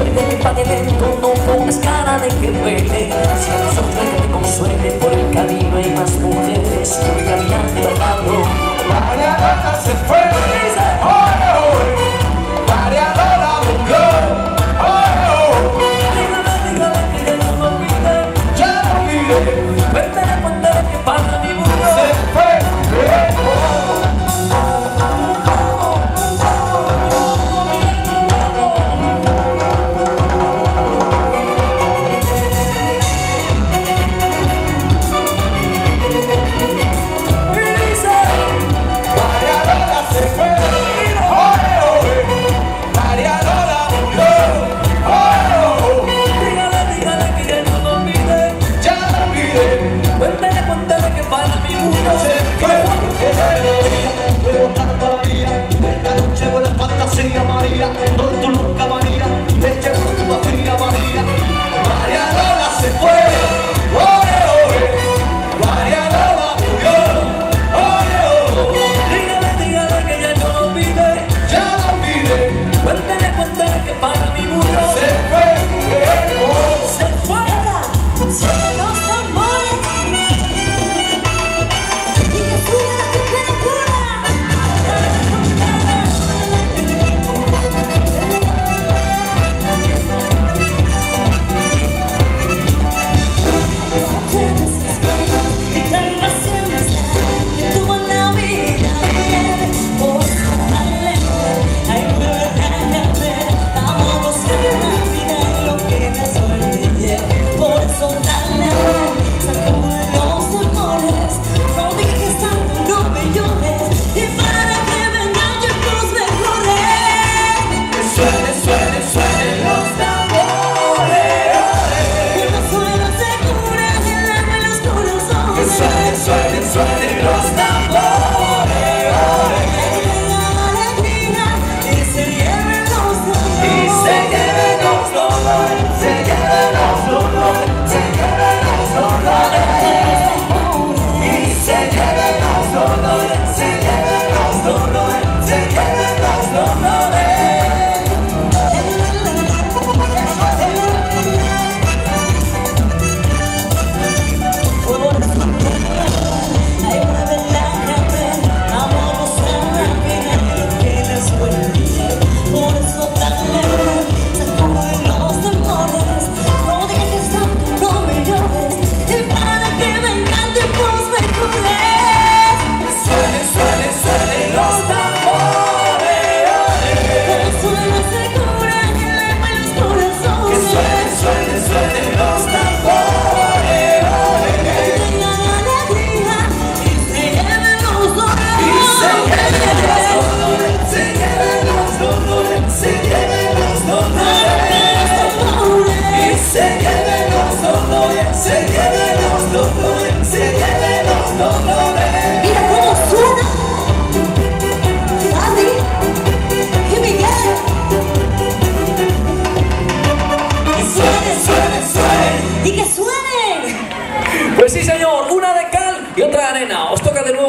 suerte mi pavimento, no pongas cara de que duele. Si a nosotros que te consuele, por el camino hay más mujeres. Voy caminando bailando. María Lola se fue, María Lola murió. Dígale que ya no lo olvide. Ya lo olvidé. Cuéntale que pasa mi mundo. Se fue. María, por tu loca manera, me llevo tu fría María. María Lola se fue, oye, oye. María Lola murió, oye, oye. Dígale que ya no lo olvide. Ya lo olvidé. Cuéntale que para mi mundo. Se fue, Se fue. Suenan los tambores y que suena la temperatura. suenen los tambores, que tengan alegría y se lleven los dolores. y se lleven los dolores, se lleven los dolores, se lleven los dolores, y se lleven los dolores, se lleven los dolores, se lleven los dolores. Mira cómo suena. Andy, que Miguel. Que suenen. Y que suenen. Pues sí, señor, una de cal y otra de arena. Os toca de nuevo.